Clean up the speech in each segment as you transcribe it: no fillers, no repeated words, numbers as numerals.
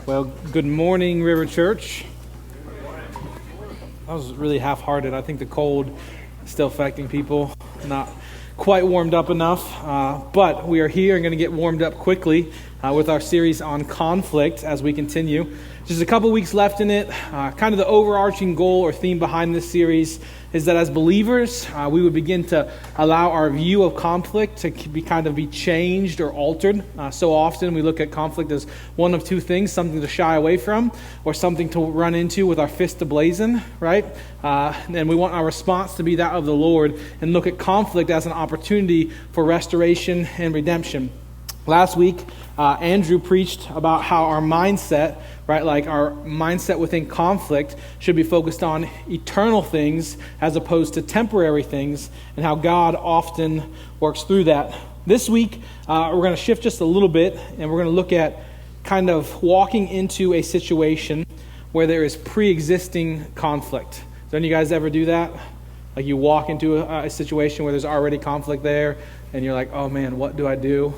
Well, good morning, River Church. That was really half-hearted. I think the cold is still affecting people. Not quite warmed up enough, but we are here and going to get warmed up quickly with our series on conflict as we continue. Just a couple weeks left in it. Kind of the overarching goal or theme behind this series is that as believers, we would begin to allow our view of conflict to be changed or altered. So often we look at conflict as one of two things: something to shy away from, or something to run into with our fist ablazing, right? And we want our response to be that of the Lord and look at conflict as an opportunity for restoration and redemption. Last week, Andrew preached about how our mindset, right, like our mindset within conflict should be focused on eternal things as opposed to temporary things, and how God often works through that. This week, we're going to shift just a little bit, and we're going to look at kind of walking into a situation where there is pre-existing conflict. Does any of you guys ever do that? Like you walk into a situation where there's already conflict there, and you're like, oh man, what do I do?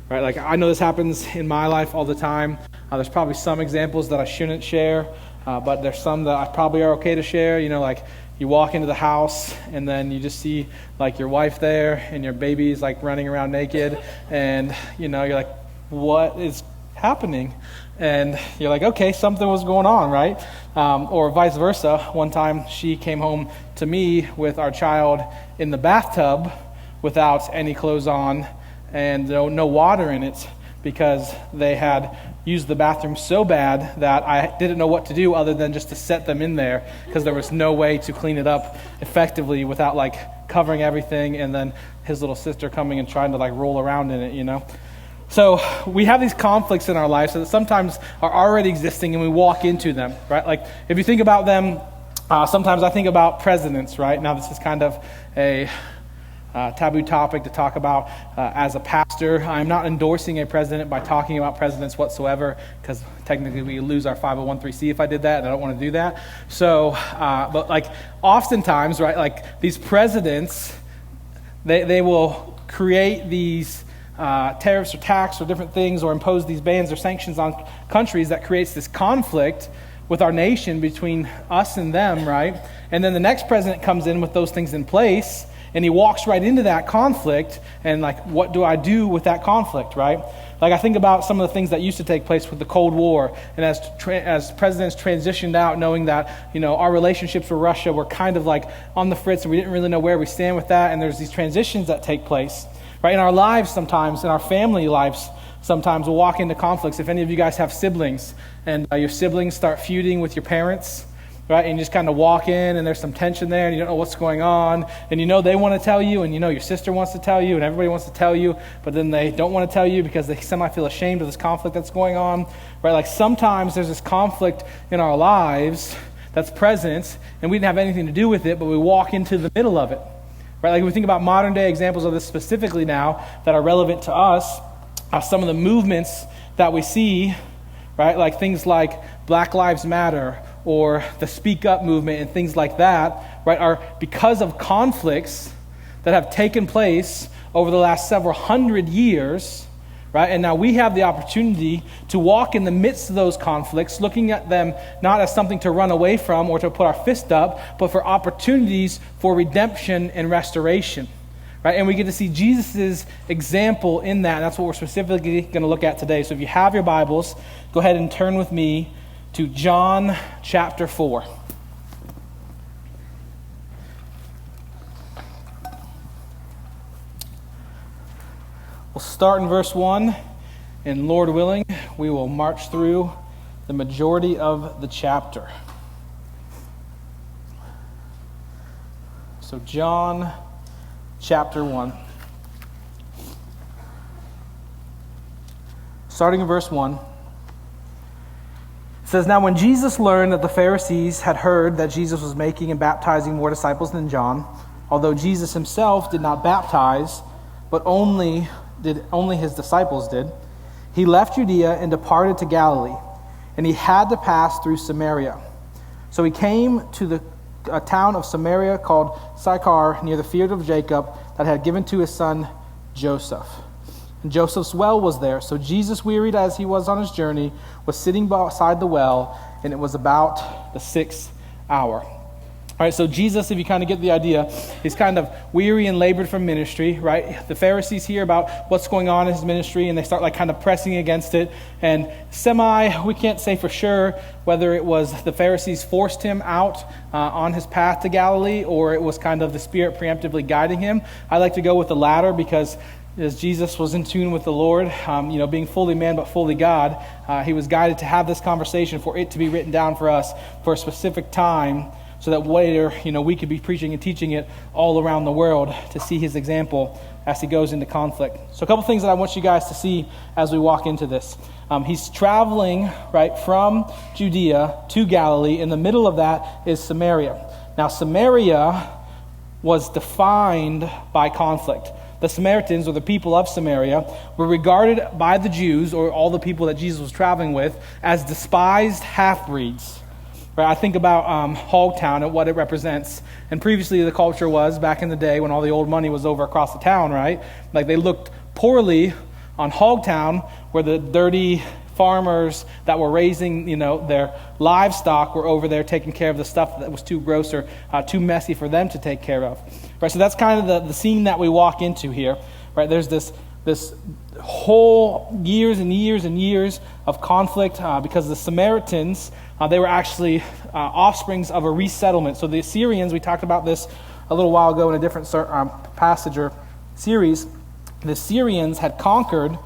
Right, like I know this happens in my life all the time. There's probably some examples that I shouldn't share, but there's some that I probably are okay to share. You know, like you walk into the house and then you just see like your wife there and your baby's like running around naked, and you know, you're like, what is happening? And you're like, okay, something was going on, right? Or vice versa. One time she came home to me with our child in the bathtub without any clothes on and no water in it, because they had used the bathroom so bad that I didn't know what to do other than just to set them in there, because there was no way to clean it up effectively without like covering everything, and then his little sister coming and trying to like roll around in it, you know. So we have these conflicts in our lives that sometimes are already existing and we walk into them, right? Like if you think about them, sometimes I think about presidents, right? Now this is kind of a taboo topic to talk about as a pastor. I'm not endorsing a president by talking about presidents whatsoever, because technically we lose our 501(c) if I did that, and I don't want to do that. So, but like oftentimes, right, like these presidents, they will create these tariffs or tax or different things, or impose these bans or sanctions on countries that creates this conflict with our nation between us and them, right? And then the next president comes in with those things in place, and he walks right into that conflict, and like, what do I do with that conflict, right? Like I think about some of the things that used to take place with the Cold War, and as presidents transitioned out, knowing that, you know, our relationships with Russia were kind of like on the fritz, and we didn't really know where we stand with that, and there's these transitions that take place, right? In our lives sometimes, in our family lives, sometimes we'll walk into conflicts. If any of you guys have siblings, and your siblings start feuding with your parents, right, and you just kind of walk in and there's some tension there and you don't know what's going on, and you know they want to tell you, and you know your sister wants to tell you, and everybody wants to tell you, but then they don't want to tell you because they semi feel ashamed of this conflict that's going on, right? Like sometimes there's this conflict in our lives that's present and we didn't have anything to do with it, but we walk into the middle of it, right? Like we think about modern day examples of this specifically now that are relevant to us, some of the movements that we see, right? Like things like Black Lives Matter, or the Speak Up movement and things like that, right, are because of conflicts that have taken place over the last several hundred years, right? And now we have the opportunity to walk in the midst of those conflicts, looking at them not as something to run away from or to put our fist up, but for opportunities for redemption and restoration, right? And we get to see Jesus' example in that, and that's what we're specifically going to look at today. So if you have your Bibles, go ahead and turn with me to John chapter 4. We'll start in verse 1, and Lord willing, we will march through the majority of the chapter. So John chapter 1. Starting in verse 1. It says, "Now when Jesus learned that the Pharisees had heard that Jesus was making and baptizing more disciples than John, although Jesus himself did not baptize, but only his disciples did, he left Judea and departed to Galilee, and he had to pass through Samaria. So he came to a town of Samaria called Sychar, near the field of Jacob, that had given to his son Joseph. and Joseph's well was there. So Jesus, wearied as he was on his journey, was sitting beside the well, and it was about the 6th hour. All right, so Jesus, if you kind of get the idea, he's kind of weary and labored from ministry, right? The Pharisees hear about what's going on in his ministry, and they start like kind of pressing against it. And we can't say for sure whether it was the Pharisees forced him out on his path to Galilee, or it was kind of the Spirit preemptively guiding him. I like to go with the latter because as Jesus was in tune with the Lord, being fully man but fully God, he was guided to have this conversation for it to be written down for us for a specific time, so that later, we could be preaching and teaching it all around the world to see his example as he goes into conflict. So a couple things that I want you guys to see as we walk into this. He's traveling right from Judea to Galilee. In the middle of that is Samaria. Now, Samaria was defined by conflict. The Samaritans, or the people of Samaria, were regarded by the Jews, or all the people that Jesus was traveling with, as despised half-breeds. Right, I think about Hogtown and what it represents. And previously the culture was, back in the day when all the old money was over across the town, right? Like they looked poorly on Hogtown, where the dirty farmers that were raising, their livestock were over there taking care of the stuff that was too gross or too messy for them to take care of. Right, so that's kind of the scene that we walk into here. Right, there's this whole years and years and years of conflict because the Samaritans, they were actually offsprings of a resettlement. So the Assyrians, we talked about this a little while ago in a different passage or series. The Assyrians had conquered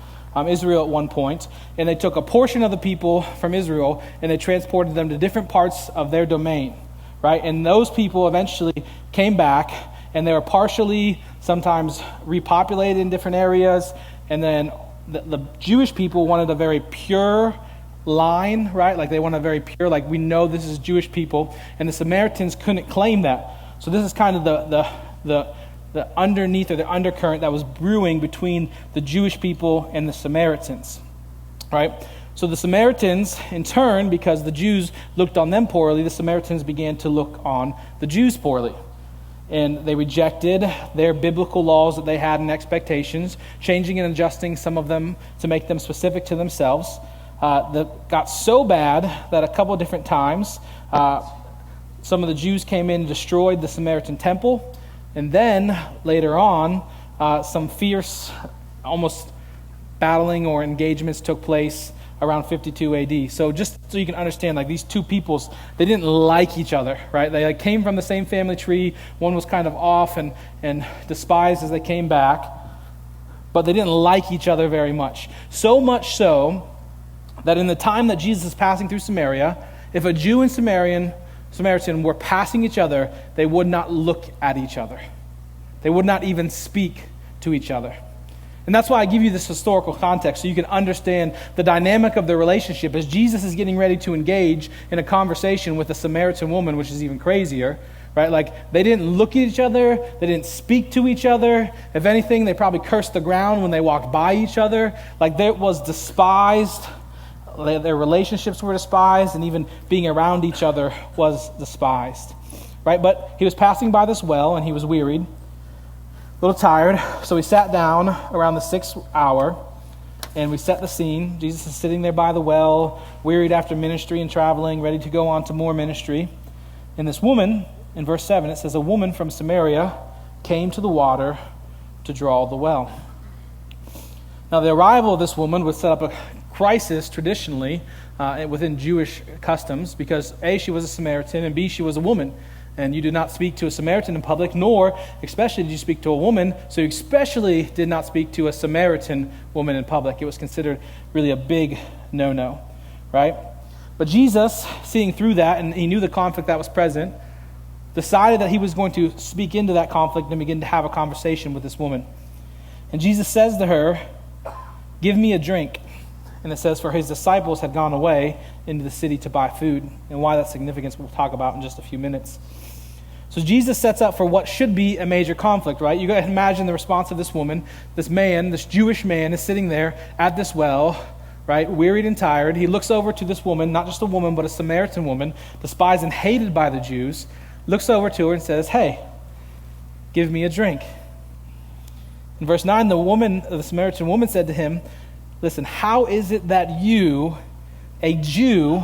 Israel at one point, and they took a portion of the people from Israel and they transported them to different parts of their domain, right? And those people eventually came back, and they were partially sometimes repopulated in different areas, and then the Jewish people wanted a very pure line, right? Like they wanted a very pure, like we know this is Jewish people, and the Samaritans couldn't claim that. So this is kind of the underneath or the undercurrent that was brewing between the Jewish people and the Samaritans, right? So the Samaritans, in turn, because the Jews looked on them poorly, the Samaritans began to look on the Jews poorly. And they rejected their biblical laws that they had and expectations, changing and adjusting some of them to make them specific to themselves. That got so bad that a couple of different times, some of the Jews came in and destroyed the Samaritan temple. And then, later on, some fierce, almost battling or engagements took place around 52 AD. So just so you can understand, like these two peoples, they didn't like each other, right? They came from the same family tree. One was kind of off and despised as they came back, but they didn't like each other very much. So much so that in the time that Jesus is passing through Samaria, if a Jew and Samaritan were passing each other, they would not look at each other. They would not even speak to each other. And that's why I give you this historical context, so you can understand the dynamic of the relationship as Jesus is getting ready to engage in a conversation with a Samaritan woman, which is even crazier, right? Like, they didn't look at each other. They didn't speak to each other. If anything, they probably cursed the ground when they walked by each other. Like, that was despised. Their relationships were despised, and even being around each other was despised, right? But he was passing by this well, and he was wearied, a little tired, so he sat down around the 6th hour, and we set the scene. Jesus is sitting there by the well, wearied after ministry and traveling, ready to go on to more ministry. And this woman, in verse 7, it says, a woman from Samaria came to the water to draw the well. Now, the arrival of this woman would set up a crisis traditionally within Jewish customs, because A, she was a Samaritan, and B, she was a woman. And you did not speak to a Samaritan in public, nor especially did you speak to a woman, so you especially did not speak to a Samaritan woman in public. It was considered really a big no-no, right? But Jesus, seeing through that, and he knew the conflict that was present, decided that he was going to speak into that conflict and begin to have a conversation with this woman. And Jesus says to her, give me a drink. And it says, for his disciples had gone away into the city to buy food. And why that's significant we'll talk about in just a few minutes. So Jesus sets up for what should be a major conflict, right? You got to imagine the response of this woman. This man, this Jewish man, is sitting there at this well, right, wearied and tired. He looks over to this woman, not just a woman, but a Samaritan woman, despised and hated by the Jews, looks over to her and says, hey, give me a drink. In verse 9, the Samaritan woman said to him, listen, how is it that you, a Jew,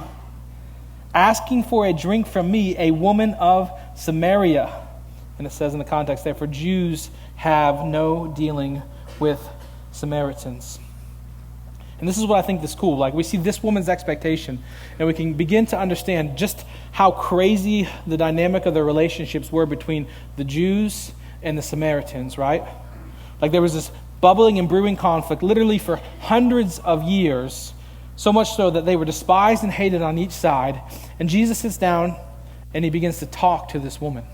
asking for a drink from me, a woman of Samaria? And it says in the context there, for Jews have no dealing with Samaritans. And this is what I think is cool. Like, we see this woman's expectation, and we can begin to understand just how crazy the dynamic of the relationships were between the Jews and the Samaritans, right? Like, there was this bubbling and brewing conflict literally for hundreds of years, so much so that they were despised and hated on each side. And Jesus sits down and he begins to talk to this woman.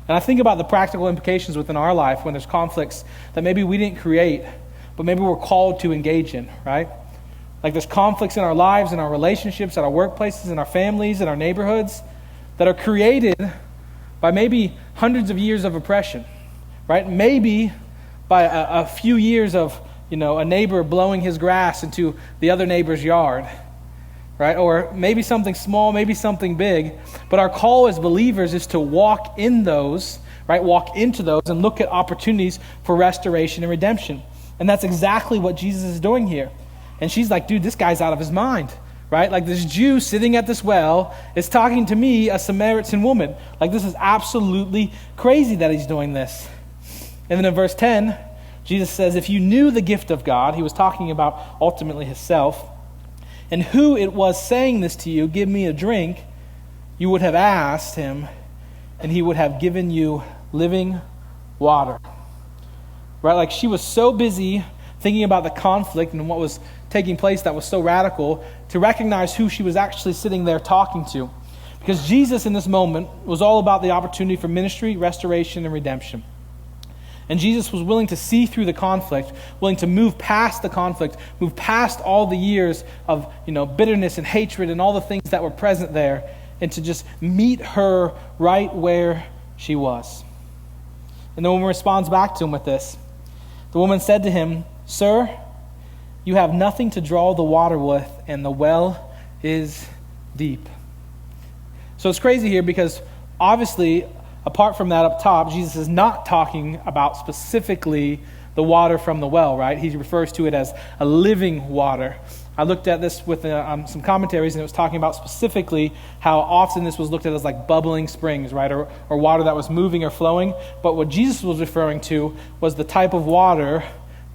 And I think about the practical implications within our life when there's conflicts that maybe we didn't create, but maybe we're called to engage in, right? Like, there's conflicts in our lives, in our relationships, at our workplaces, in our families, in our neighborhoods that are created by maybe hundreds of years of oppression, right? Maybe by a few years of, a neighbor blowing his grass into the other neighbor's yard, right? Or maybe something small, maybe something big. But our call as believers is to walk in those, right? Walk into those and look at opportunities for restoration and redemption. And that's exactly what Jesus is doing here. And she's like, dude, this guy's out of his mind, right? Like, this Jew sitting at this well is talking to me, a Samaritan woman. Like, this is absolutely crazy that he's doing this. And then in verse 10, Jesus says, if you knew the gift of God, he was talking about ultimately himself, and who it was saying this to you, give me a drink, you would have asked him, and he would have given you living water. Right? Like, she was so busy thinking about the conflict and what was taking place that was so radical to recognize who she was actually sitting there talking to. Because Jesus in this moment was all about the opportunity for ministry, restoration, and redemption. And Jesus was willing to see through the conflict, willing to move past the conflict, move past all the years of, bitterness and hatred and all the things that were present there, and to just meet her right where she was. And the woman responds back to him with this. The woman said to him, sir, you have nothing to draw the water with, and the well is deep. So it's crazy here because obviously, apart from that up top, Jesus is not talking about specifically the water from the well, right? He refers to it as a living water. I looked at this with some commentaries, and it was talking about specifically how often this was looked at as like bubbling springs, right? Or water that was moving or flowing. But what Jesus was referring to was the type of water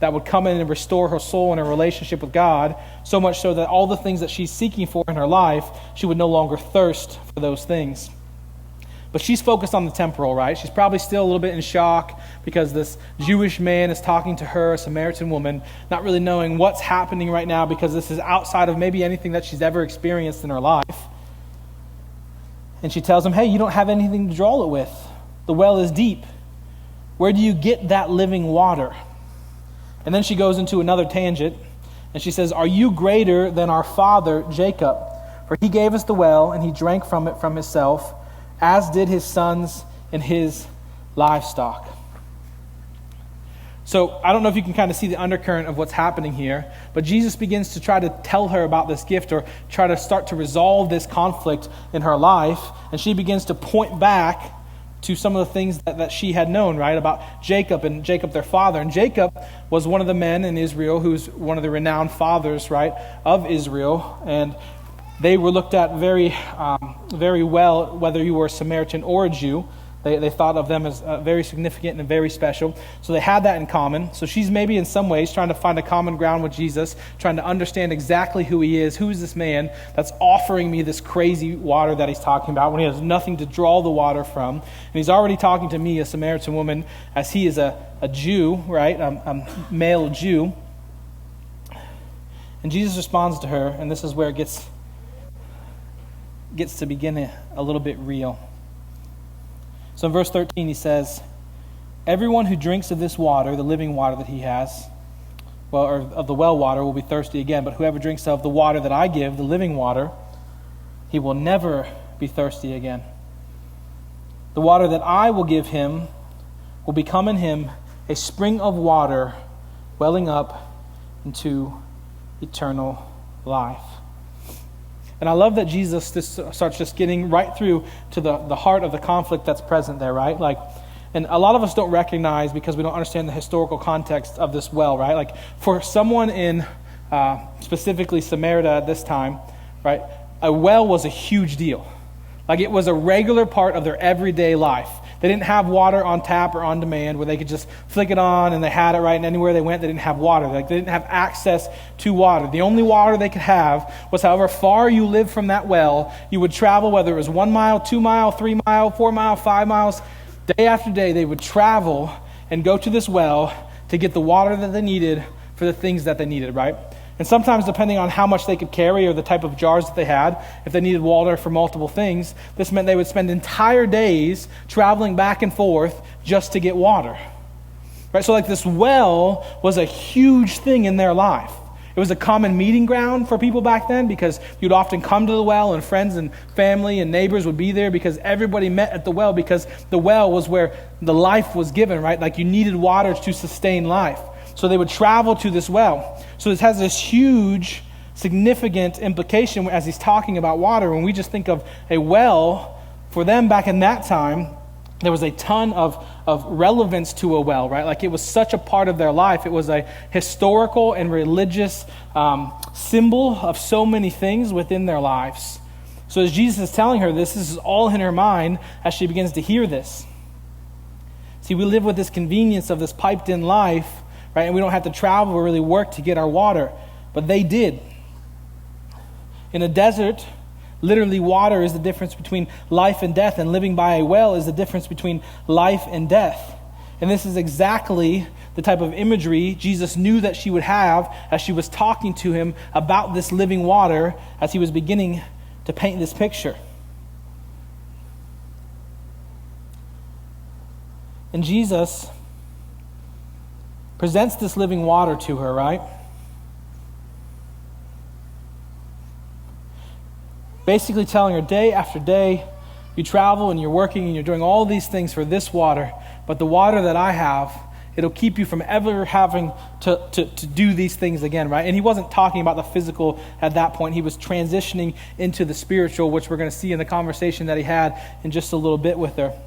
that would come in and restore her soul and her relationship with God, so much so that all the things that she's seeking for in her life, she would no longer thirst for those things. But she's focused on the temporal, right? She's probably still a little bit in shock because this Jewish man is talking to her, a Samaritan woman, not really knowing what's happening right now because this is outside of maybe anything that she's ever experienced in her life. And she tells him, hey, you don't have anything to draw it with. The well is deep. Where do you get that living water? And then she goes into another tangent, and she says, are you greater than our father Jacob? For he gave us the well, and he drank from it from himself, as did his sons and his livestock. So I don't know if you can kind of see the undercurrent of what's happening here, but Jesus begins to try to tell her about this gift or try to start to resolve this conflict in her life, and she begins to point back to some of the things that she had known, right, about Jacob and Jacob their father. And Jacob was one of the men in Israel who's one of the renowned fathers, right, of Israel, and they were looked at very well, whether you were a Samaritan or a Jew. They thought of them as very significant and very special. So they had that in common. So she's maybe in some ways trying to find a common ground with Jesus, trying to understand exactly who he is. Who is this man that's offering me this crazy water that he's talking about when he has nothing to draw the water from? And he's already talking to me, a Samaritan woman, as he is a Jew, right, a male Jew. And Jesus responds to her, and this is where it gets to begin a little bit real. So in verse 13 he says, everyone who drinks of this water, the living water that he has, or of the well water, will be thirsty again. But whoever drinks of the water that I give, the living water, he will never be thirsty again. The water that I will give him will become in him a spring of water welling up into eternal life. And I love that Jesus starts just getting right through to the heart of the conflict that's present there, right? Like, And a lot of us don't recognize, because we don't understand the historical context of this well, right? Like for someone in specifically Samaria at this time, right, a well was a huge deal. Like it was a regular part of their everyday life. They didn't have water on tap or on demand where they could just flick it on and they had it right, and anywhere they went they didn't have water. Like they didn't have access to water. The only water they could have was however far you lived from that well. You would travel, whether it was 1 mile, 2 mile, 3 mile, 4 mile, 5 miles. Day after day they would travel and go to this well to get the water that they needed for the things that they needed, right? And sometimes, depending on how much they could carry or the type of jars that they had, if they needed water for multiple things, this meant they would spend entire days traveling back and forth just to get water. Right? So like this well was a huge thing in their life. It was a common meeting ground for people back then, because you'd often come to the well and friends and family and neighbors would be there because everybody met at the well, because the well was where the life was given, right? Like you needed water to sustain life. So they would travel to this well. So this has this huge, significant implication as he's talking about water. When we just think of a well, for them back in that time, there was a ton of relevance to a well, right? Like it was such a part of their life. It was a historical and religious symbol of so many things within their lives. So as Jesus is telling her this is all in her mind as she begins to hear this. See, we live with this convenience of this piped-in life, right? And we don't have to travel or really work to get our water. But they did. In a desert, literally water is the difference between life and death, and living by a well is the difference between life and death. And this is exactly the type of imagery Jesus knew that she would have as she was talking to him about this living water, as he was beginning to paint this picture. And Jesus presents this living water to her, right? Basically telling her day after day, you travel and you're working and you're doing all these things for this water, but the water that I have, it'll keep you from ever having to do these things again, right? And he wasn't talking about the physical at that point. He was transitioning into the spiritual, which we're going to see in the conversation that he had in just a little bit with her.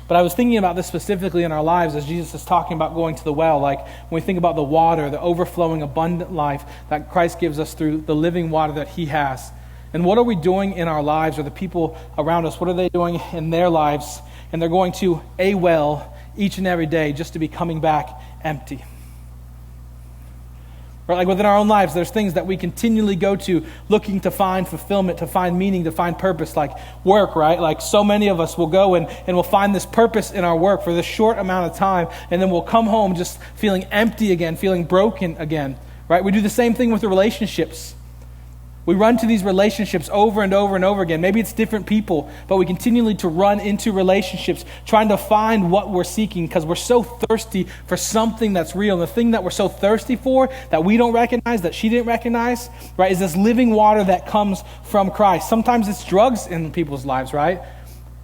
But I was thinking about this specifically in our lives as Jesus is talking about going to the well. Like when we think about the water, the overflowing, abundant life that Christ gives us through the living water that he has. And what are we doing in our lives, or the people around us, what are they doing in their lives? And they're going to a well each and every day just to be coming back empty. Right? Like within our own lives, there's things that we continually go to looking to find fulfillment, to find meaning, to find purpose, like work, right? Like so many of us will go and we'll find this purpose in our work for this short amount of time, and then we'll come home just feeling empty again, feeling broken again, right? We do the same thing with the relationships. We run to these relationships over and over and over again. Maybe it's different people, but we continually to run into relationships trying to find what we're seeking because we're so thirsty for something that's real. And the thing that we're so thirsty for that we don't recognize, that she didn't recognize, right, is this living water that comes from Christ. Sometimes it's drugs in people's lives, right?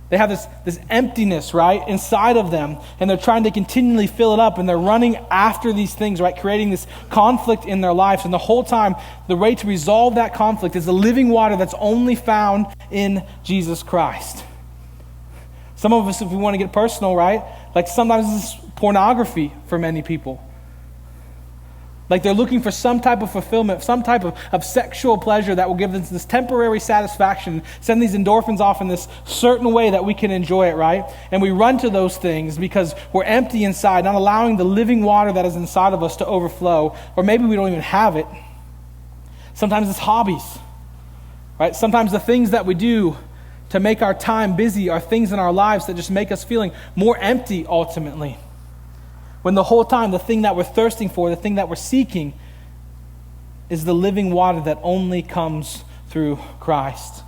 They have this emptiness, right, inside of them, and they're trying to continually fill it up, and they're running after these things, right, creating this conflict in their lives. And the whole time, the way to resolve that conflict is the living water that's only found in Jesus Christ. Some of us, if we want to get personal, right, like sometimes it's pornography for many people. Like they're looking for some type of fulfillment, some type of sexual pleasure that will give them this temporary satisfaction, send these endorphins off in this certain way that we can enjoy it, right? And we run to those things because we're empty inside, not allowing the living water that is inside of us to overflow, or maybe we don't even have it. Sometimes it's hobbies, right? Sometimes the things that we do to make our time busy are things in our lives that just make us feeling more empty ultimately. When the whole time, the thing that we're thirsting for, the thing that we're seeking is the living water that only comes through Christ.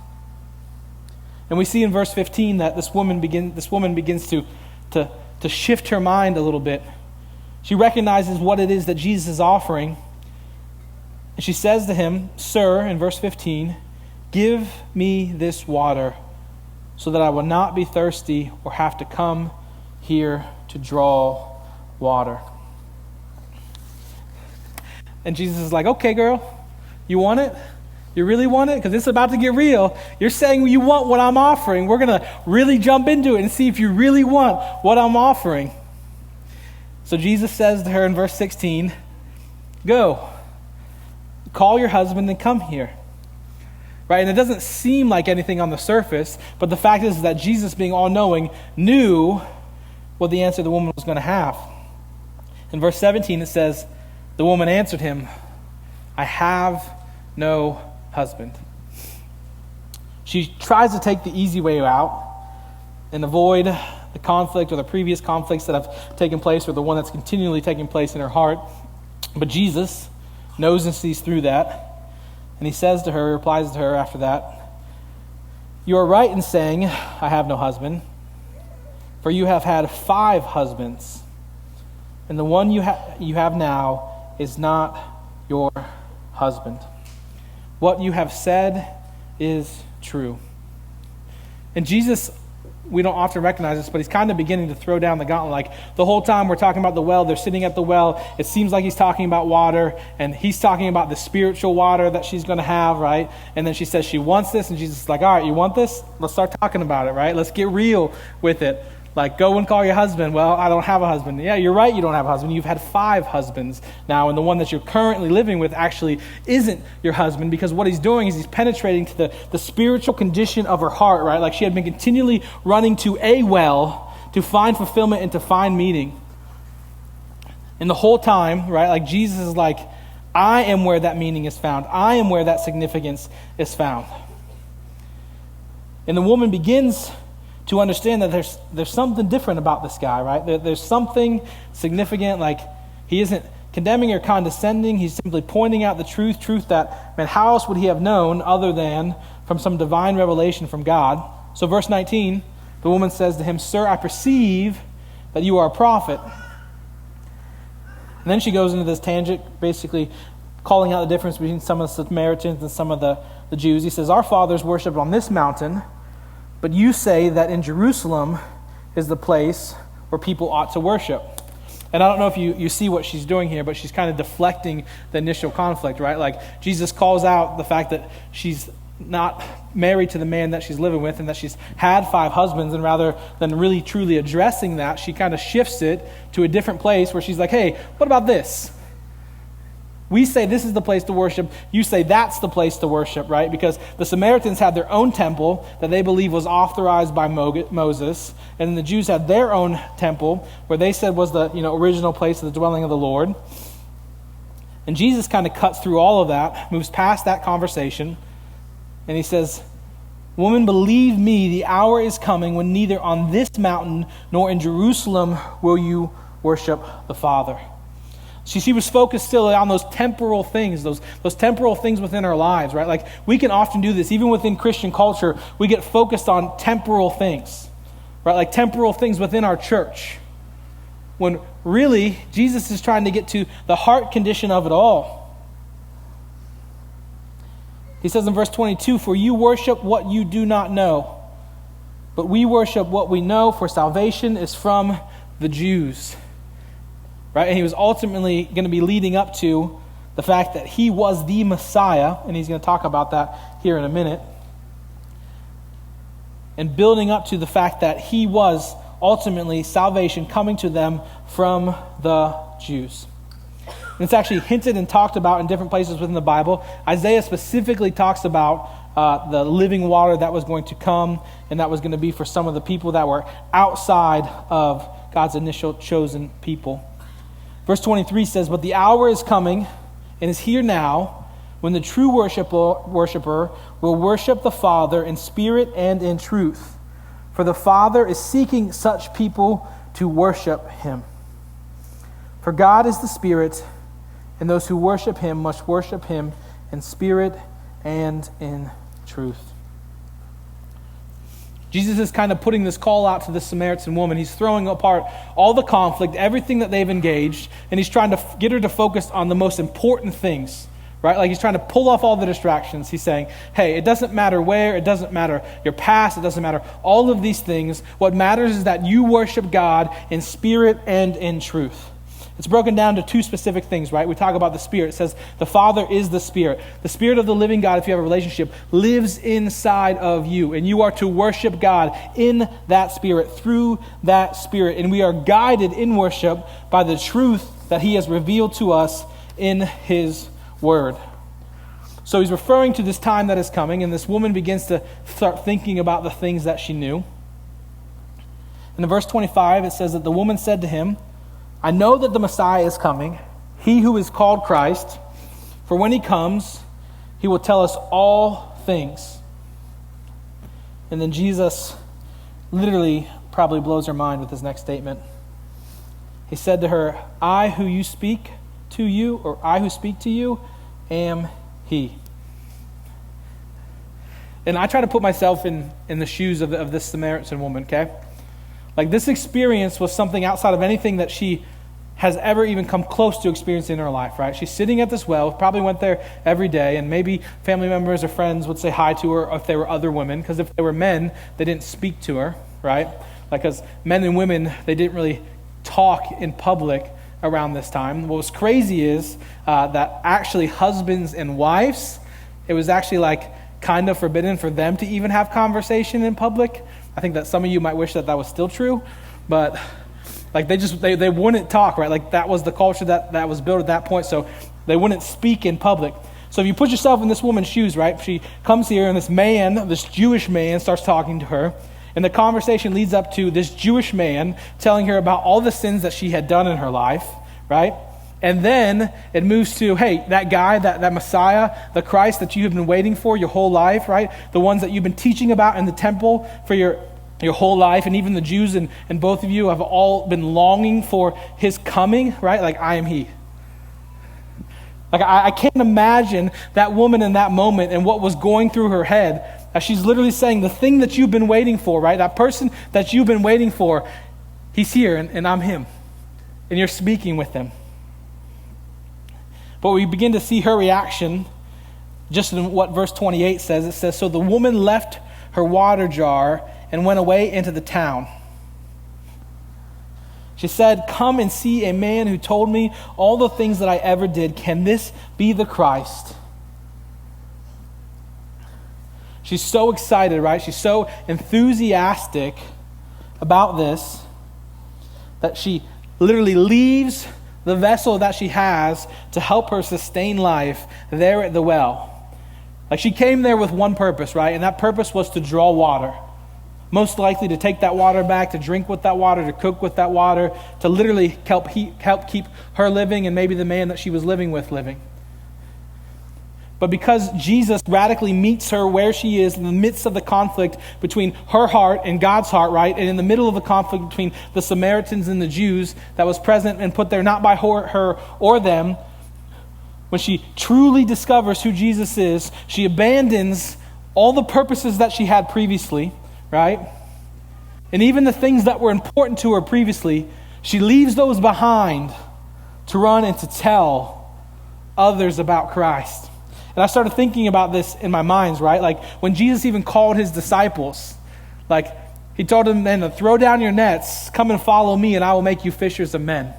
And we see in verse 15 that this woman begins to shift her mind a little bit. She recognizes what it is that Jesus is offering. And she says to him, "Sir," in verse 15, "give me this water so that I will not be thirsty or have to come here to draw water." And Jesus is like, "Okay, girl, you want it? You really want it? Because it's about to get real. You're saying you want what I'm offering. We're going to really jump into it and see if you really want what I'm offering. So Jesus says to her in verse 16, go, call your husband and come here. Right? And it doesn't seem like anything on the surface, but the fact is that Jesus, being all-knowing, knew what the answer the woman was going to have. In verse 17 it says, the woman answered him, I have no husband. She tries to take the easy way out and avoid the conflict or the previous conflicts that have taken place or the one that's continually taking place in her heart. But Jesus knows and sees through that. And he says to her, replies to her after that, you are right in saying, I have no husband, for you have had 5 husbands, and the one you have now is not your husband. What you have said is true. And Jesus, we don't often recognize this, but he's kind of beginning to throw down the gauntlet. Like the whole time we're talking about the well, they're sitting at the well. It seems like he's talking about water, and he's talking about the spiritual water that she's going to have, right? And then she says she wants this, and Jesus is like, all right, you want this? Let's start talking about it, right? Let's get real with it. Like, go and call your husband. Well, I don't have a husband. Yeah, you're right, you don't have a husband. You've had 5 husbands now, and the one that you're currently living with actually isn't your husband, because what he's doing is he's penetrating to the spiritual condition of her heart, right? Like she had been continually running to a well to find fulfillment and to find meaning. And the whole time, right, like Jesus is like, I am where that meaning is found. I am where that significance is found. And the woman begins to understand that there's something different about this guy, right? There's something significant, like he isn't condemning or condescending. He's simply pointing out the truth that, man, how else would he have known other than from some divine revelation from God? So verse 19, the woman says to him, Sir, I perceive that you are a prophet. And then she goes into this tangent, basically calling out the difference between some of the Samaritans and some of the Jews. He says, our fathers worshiped on this mountain, but you say that in Jerusalem is the place where people ought to worship. And I don't know if you see what she's doing here, but she's kind of deflecting the initial conflict, right? Like Jesus calls out the fact that she's not married to the man that she's living with and that she's had 5 husbands, and rather than really truly addressing that, she kind of shifts it to a different place where she's like, hey, what about this? We say this is the place to worship. You say that's the place to worship, right? Because the Samaritans had their own temple that they believe was authorized by Moses, and then the Jews had their own temple where they said was the original place of the dwelling of the Lord. And Jesus kind of cuts through all of that, moves past that conversation, and he says, Woman, believe me, the hour is coming when neither on this mountain nor in Jerusalem will you worship the Father. She was focused still on those temporal things, those temporal things within our lives, right? Like we can often do this, even within Christian culture, we get focused on temporal things, right? Like temporal things within our church. When really, Jesus is trying to get to the heart condition of it all. He says in verse 22, For you worship what you do not know, but we worship what we know, for salvation is from the Jews. Right? And he was ultimately going to be leading up to the fact that he was the Messiah, and he's going to talk about that here in a minute. And building up to the fact that he was ultimately salvation coming to them from the Jews. And it's actually hinted and talked about in different places within the Bible. Isaiah specifically talks about the living water that was going to come, and that was going to be for some of the people that were outside of God's initial chosen people. Verse 23 says, But the hour is coming and is here now when the true worshiper will worship the Father in spirit and in truth. For the Father is seeking such people to worship him. For God is the Spirit, and those who worship him must worship him in spirit and in truth. Jesus is kind of putting this call out to the Samaritan woman. He's throwing apart all the conflict, everything that they've engaged, and he's trying to get her to focus on the most important things, right? Like he's trying to pull off all the distractions. He's saying, hey, it doesn't matter where, it doesn't matter your past, it doesn't matter all of these things. What matters is that you worship God in spirit and in truth. It's broken down to two specific things, right? We talk about the Spirit. It says the Father is the Spirit. The Spirit of the living God, if you have a relationship, lives inside of you. And you are to worship God in that Spirit, through that Spirit. And we are guided in worship by the truth that he has revealed to us in his word. So he's referring to this time that is coming, and this woman begins to start thinking about the things that she knew. And in verse 25, it says that the woman said to him, I know that the Messiah is coming, he who is called Christ, for when he comes, he will tell us all things. And then Jesus literally probably blows her mind with his next statement. He said to her, I who speak to you am he. And I try to put myself in the shoes of this Samaritan woman, okay? Like, this experience was something outside of anything that she has ever even come close to experiencing in her life, right? She's sitting at this well, probably went there every day, and maybe family members or friends would say hi to her, or if they were other women, because if they were men, they didn't speak to her, right? Like, because men and women, they didn't really talk in public around this time. What was crazy is that actually husbands and wives, it was actually like kind of forbidden for them to even have conversation in public. I think that some of you might wish that was still true, but like they wouldn't talk, right? Like, that was the culture that was built at that point, so they wouldn't speak in public. So if you put yourself in this woman's shoes, right? She comes here and this Jewish man starts talking to her, and the conversation leads up to this Jewish man telling her about all the sins that she had done in her life, right? And then it moves to, hey, that guy, that Messiah, the Christ that you have been waiting for your whole life, right? The ones that you've been teaching about in the temple for your whole life, and even the Jews and both of you have all been longing for his coming, right? Like, I am he. Like, I can't imagine that woman in that moment and what was going through her head as she's literally saying, the thing that you've been waiting for, right? That person that you've been waiting for, he's here and I'm him. And you're speaking with him. But we begin to see her reaction just in what verse 28 says. It says, so the woman left her water jar and went away into the town. She said, come and see a man who told me all the things that I ever did. Can this be the Christ? She's so excited, right? She's so enthusiastic about this that she literally leaves the vessel that she has to help her sustain life there at the well. Like, she came there with one purpose, right? And that purpose was to draw water. Most likely to take that water back, to drink with that water, to cook with that water, to literally help keep her living and maybe the man that she was living with living. But because Jesus radically meets her where she is in the midst of the conflict between her heart and God's heart, right? And in the middle of the conflict between the Samaritans and the Jews that was present and put there not by her or them, when she truly discovers who Jesus is, she abandons all the purposes that she had previously, right? And even the things that were important to her previously, she leaves those behind to run and to tell others about Christ. And I started thinking about this in my mind, right? Like, when Jesus even called his disciples, like, he told them then to throw down your nets, come and follow me, and I will make you fishers of men.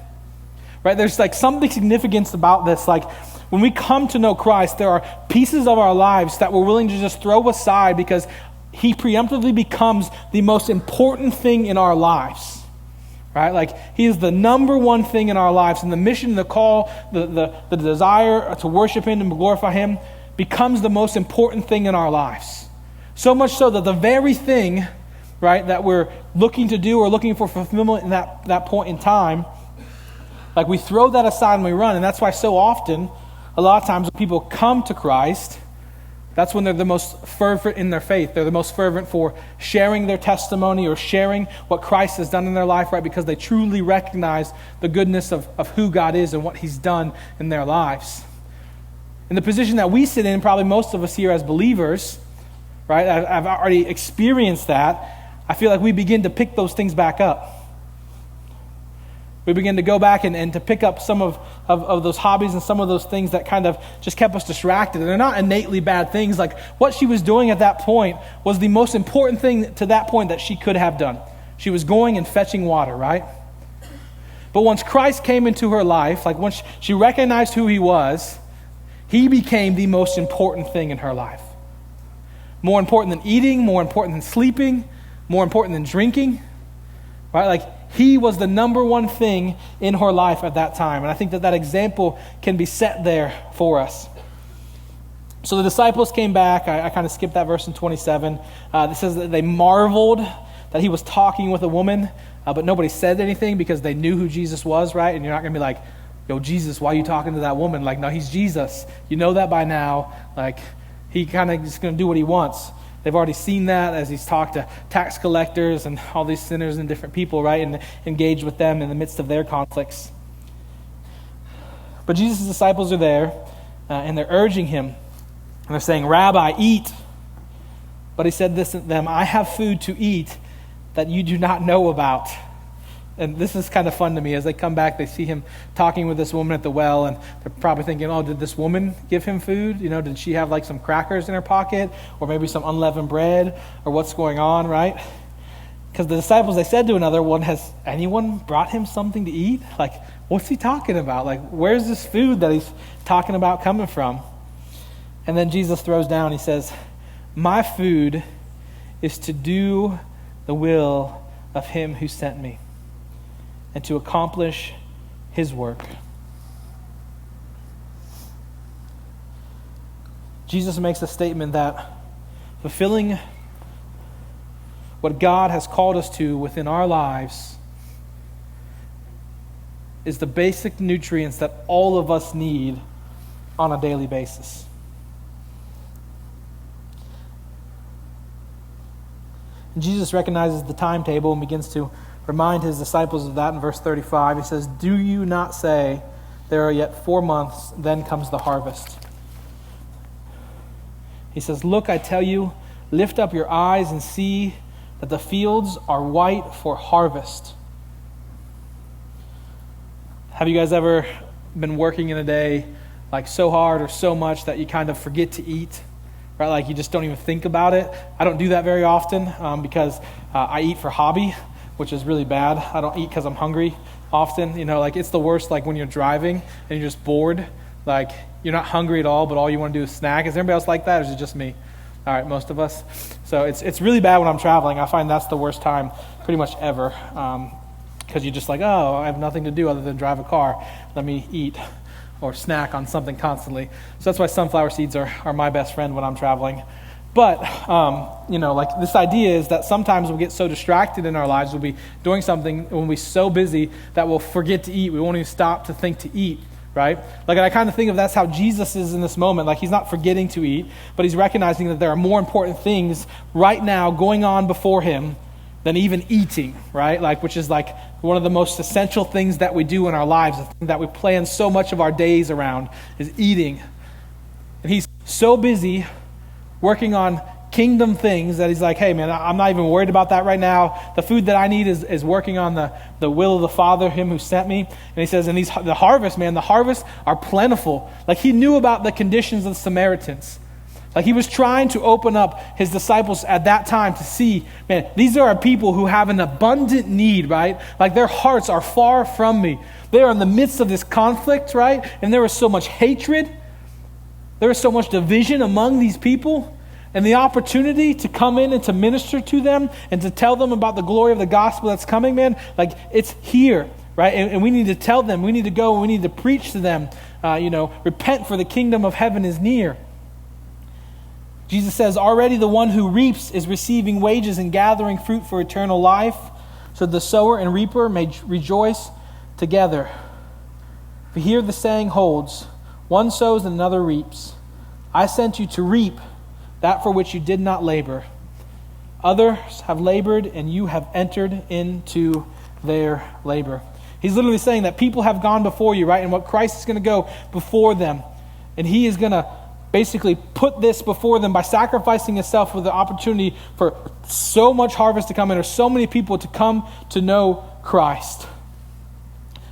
Right? There's like something significant about this. Like, when we come to know Christ, there are pieces of our lives that we're willing to just throw aside because he preemptively becomes the most important thing in our lives. Right? Like, he is the number one thing in our lives, and the mission, the call, the desire to worship him and glorify him becomes the most important thing in our lives. So much so that the very thing, right, that we're looking to do or looking for fulfillment in that point in time, like, we throw that aside and we run. And that's why so often, a lot of times when people come to Christ, that's when they're the most fervent in their faith. They're the most fervent for sharing their testimony or sharing what Christ has done in their life, right? Because they truly recognize the goodness of who God is and what he's done in their lives. In the position that we sit in, probably most of us here as believers, right? I've already experienced that. I feel like we begin to pick those things back up. We begin to go back and to pick up some of those hobbies and some of those things that kind of just kept us distracted. And they're not innately bad things. Like, what she was doing at that point was the most important thing to that point that she could have done. She was going and fetching water, right? But once Christ came into her life, like once she recognized who he was, he became the most important thing in her life. More important than eating, more important than sleeping, more important than drinking, right? Like he was the number one thing in her life at that time. And I think that example can be set there for us. So the disciples came back. I kind of skipped that verse in 27. It says that they marveled that he was talking with a woman, but nobody said anything because they knew who Jesus was, right? And you're not going to be like, yo, Jesus, why are you talking to that woman? Like, no, he's Jesus. You know that by now. Like, he kind of is going to do what he wants. They've already seen that as he's talked to tax collectors and all these sinners and different people, right? And engaged with them in the midst of their conflicts. But Jesus' disciples are there, and they're urging him. And they're saying, Rabbi, eat. But he said this to them, I have food to eat that you do not know about. And this is kind of fun to me. As they come back, they see him talking with this woman at the well, and they're probably thinking, oh, did this woman give him food? You know, did she have like some crackers in her pocket, or maybe some unleavened bread, or what's going on, right? Because the disciples, they said to another one, has anyone brought him something to eat? Like, what's he talking about? Like, where's this food that he's talking about coming from? And then Jesus throws down, he says, my food is to do the will of him who sent me and to accomplish his work. Jesus makes a statement that fulfilling what God has called us to within our lives is the basic nutrients that all of us need on a daily basis. And Jesus recognizes the timetable and begins to remind his disciples of that in verse 35. He says, do you not say there are yet 4 months, then comes the harvest? He says, look, I tell you, lift up your eyes and see that the fields are white for harvest. Have you guys ever been working in a day like so hard or so much that you kind of forget to eat? Right, like you just don't even think about it. I don't do that very often because I eat for hobby, which is really bad. I don't eat because I'm hungry often. You know, like it's the worst. Like when you're driving and you're just bored, like you're not hungry at all, but all you want to do is snack. Is anybody else like that, or is it just me? All right, most of us. So it's really bad when I'm traveling. I find that's the worst time, pretty much ever, because you're just like, oh, I have nothing to do other than drive a car. Let me eat or snack on something constantly. So that's why sunflower seeds are my best friend when I'm traveling. But, like this idea is that sometimes we'll get so distracted in our lives, we'll be doing something, and we'll be so busy that we'll forget to eat. We won't even stop to think to eat, right? Like I kind of think of that's how Jesus is in this moment. Like he's not forgetting to eat, but he's recognizing that there are more important things right now going on before him than even eating, right? Like, which is like one of the most essential things that we do in our lives, the thing that we plan so much of our days around is eating. And he's so busy working on kingdom things that he's like, hey man, I'm not even worried about that right now. The food that I need is working on the will of the Father, him who sent me. And he says, and the harvests are plentiful. Like he knew about the conditions of the Samaritans. Like he was trying to open up his disciples at that time to see, man, these are people who have an abundant need, right? Like their hearts are far from me. They are in the midst of this conflict, right? And there is so much hatred. There is so much division among these people. And the opportunity to come in and to minister to them and to tell them about the glory of the gospel that's coming, man, like it's here, right? And we need to tell them, we need to go and we need to preach to them, repent for the kingdom of heaven is near. Jesus says, already the one who reaps is receiving wages and gathering fruit for eternal life, so the sower and reaper may rejoice together. For here the saying holds, one sows and another reaps. I sent you to reap that for which you did not labor. Others have labored and you have entered into their labor. He's literally saying that people have gone before you, right? And what Christ is going to go before them. And he is going to basically put this before them by sacrificing himself with the opportunity for so much harvest to come in, or so many people to come to know Christ.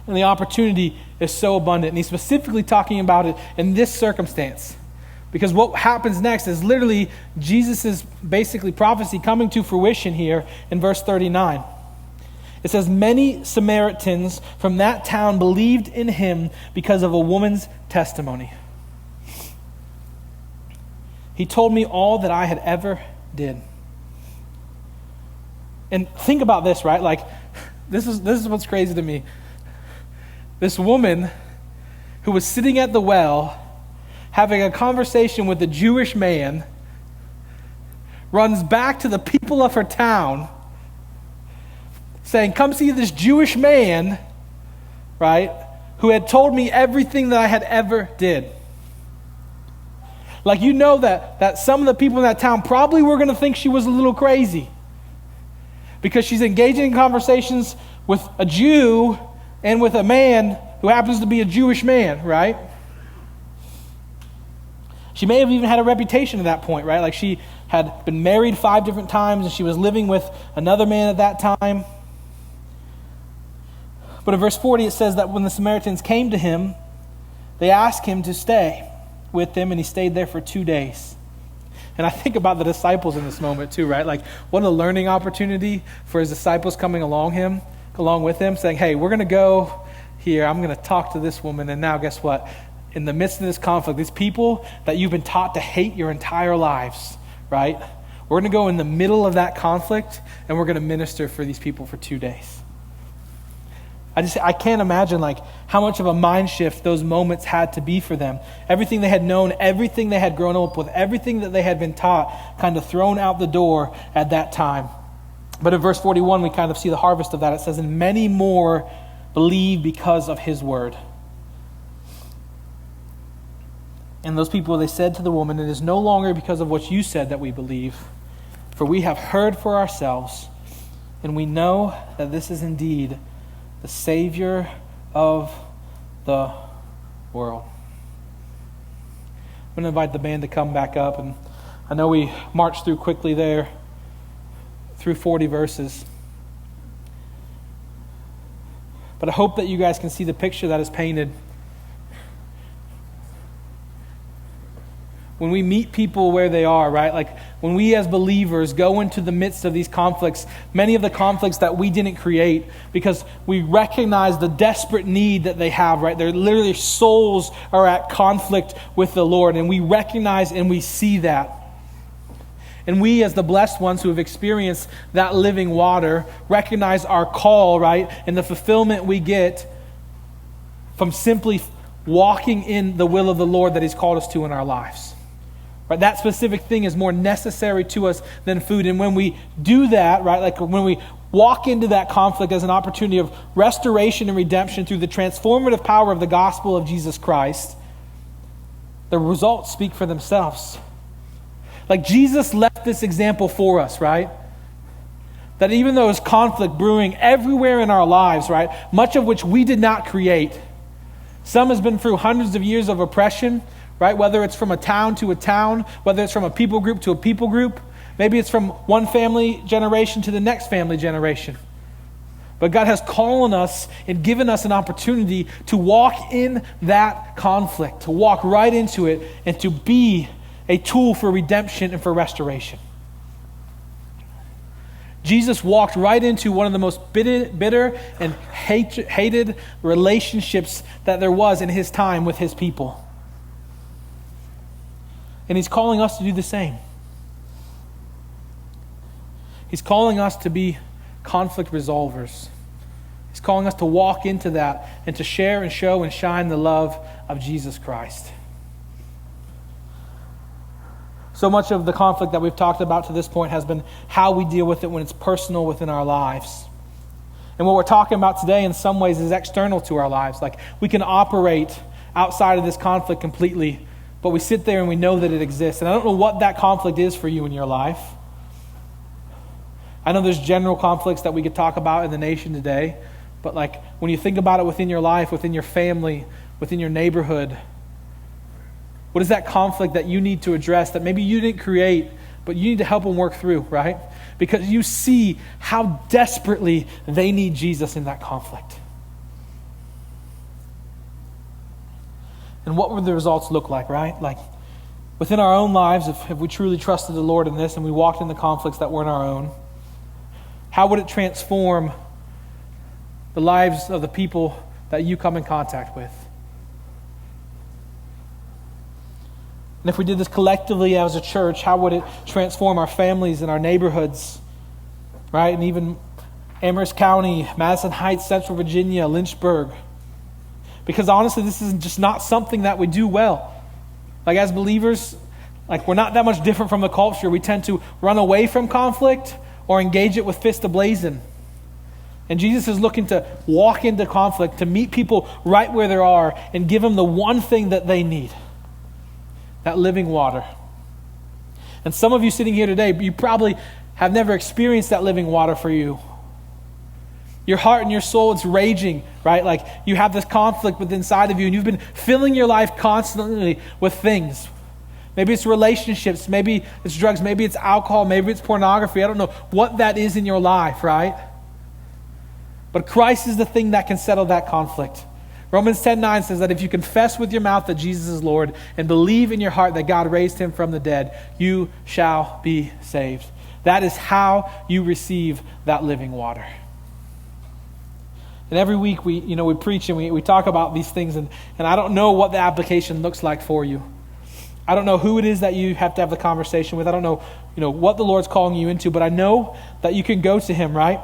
And the opportunity is so abundant. And he's specifically talking about it in this circumstance. Because what happens next is literally Jesus' basically prophecy coming to fruition here in verse 39. It says, many Samaritans from that town believed in him because of a woman's testimony. He told me all that I had ever did. And think about this, right? Like, this is what's crazy to me. This woman who was sitting at the well, having a conversation with a Jewish man, runs back to the people of her town, saying, come see this Jewish man, right, who had told me everything that I had ever did. Like, you know that some of the people in that town probably were going to think she was a little crazy, because she's engaging in conversations with a Jew and with a man who happens to be a Jewish man, right? She may have even had a reputation at that point, right? Like, she had been married 5 different times and she was living with another man at that time. But in verse 40 it says that when the Samaritans came to him, they asked him to stay with them, and he stayed there for 2 days. And I think about the disciples in this moment too, right? Like, what a learning opportunity for his disciples coming along with him, saying, hey, we're going to go here. I'm going to talk to this woman. And now guess what? In the midst of this conflict, these people that you've been taught to hate your entire lives, right? We're going to go in the middle of that conflict and we're going to minister for these people for 2 days. I can't imagine like how much of a mind shift those moments had to be for them. Everything they had known, everything they had grown up with, everything that they had been taught kind of thrown out the door at that time. But in verse 41, we kind of see the harvest of that. It says, and many more believe because of his word. And those people, they said to the woman, it is no longer because of what you said that we believe, for we have heard for ourselves, and we know that this is indeed the Savior of the world. I'm going to invite the band to come back up, and I know we marched through quickly there, through 40 verses. But I hope that you guys can see the picture that is painted. When we meet people where they are, right? Like when we as believers go into the midst of these conflicts, many of the conflicts that we didn't create, because we recognize the desperate need that they have, right? Their literally souls are at conflict with the Lord, and we recognize and we see that. And we as the blessed ones who have experienced that living water recognize our call, right? And the fulfillment we get from simply walking in the will of the Lord that he's called us to in our lives. Right, that specific thing is more necessary to us than food. And when we do that, right, like when we walk into that conflict as an opportunity of restoration and redemption through the transformative power of the gospel of Jesus Christ, the results speak for themselves. Like Jesus left this example for us, right? That even though there's conflict brewing everywhere in our lives, right, much of which we did not create, some has been through hundreds of years of oppression, right? Whether it's from a town to a town, whether it's from a people group to a people group, maybe it's from one family generation to the next family generation. But God has called us and given us an opportunity to walk in that conflict, to walk right into it, and to be a tool for redemption and for restoration. Jesus walked right into one of the most bitter and hated relationships that there was in his time with his people. And he's calling us to do the same. He's calling us to be conflict resolvers. He's calling us to walk into that and to share and show and shine the love of Jesus Christ. So much of the conflict that we've talked about to this point has been how we deal with it when it's personal within our lives. And what we're talking about today in some ways is external to our lives. Like we can operate outside of this conflict completely, but we sit there and we know that it exists. And I don't know what that conflict is for you in your life. I know there's general conflicts that we could talk about in the nation today, but like when you think about it within your life, within your family, within your neighborhood, what is that conflict that you need to address that maybe you didn't create, but you need to help them work through, right? Because you see how desperately they need Jesus in that conflict. And what would the results look like, right? Like within our own lives, if we truly trusted the Lord in this and we walked in the conflicts that weren't our own, how would it transform the lives of the people that you come in contact with. And if we did this collectively as a church, how would it transform our families and our neighborhoods, right? And even Amherst County, Madison Heights, Central Virginia, Lynchburg. Because honestly, this is just not something that we do well. Like as believers, like we're not that much different from the culture. We tend to run away from conflict or engage it with fist ablazing. And Jesus is looking to walk into conflict, to meet people right where they are and give them the one thing that they need. That living water. And some of you sitting here today, you probably have never experienced that living water for you. Your heart and your soul, it's raging, right? Like you have this conflict within inside of you and you've been filling your life constantly with things. Maybe it's relationships, maybe it's drugs, maybe it's alcohol, maybe it's pornography. I don't know what that is in your life, right? But Christ is the thing that can settle that conflict. Romans 10:9 says that if you confess with your mouth that Jesus is Lord and believe in your heart that God raised him from the dead, you shall be saved. That is how you receive that living water. And every week we preach and we talk about these things and I don't know what the application looks like for you. I don't know who it is that you have to have the conversation with. I don't know, what the Lord's calling you into, but I know that you can go to him, right?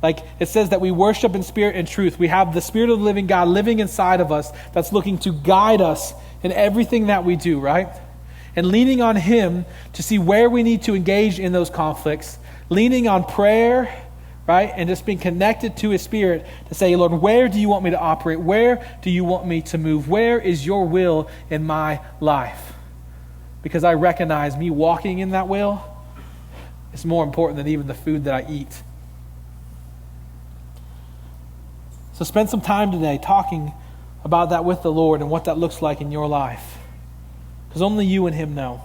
Like it says that we worship in spirit and truth. We have the Spirit of the living God living inside of us that's looking to guide us in everything that we do, right? And leaning on him to see where we need to engage in those conflicts. Leaning on prayer, right? And just being connected to his Spirit to say, Lord, where do you want me to operate? Where do you want me to move? Where is your will in my life? Because I recognize me walking in that will is more important than even the food that I eat. So spend some time today talking about that with the Lord and what that looks like in your life. Because only you and him know.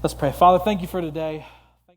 Let's pray. Father, thank you for today.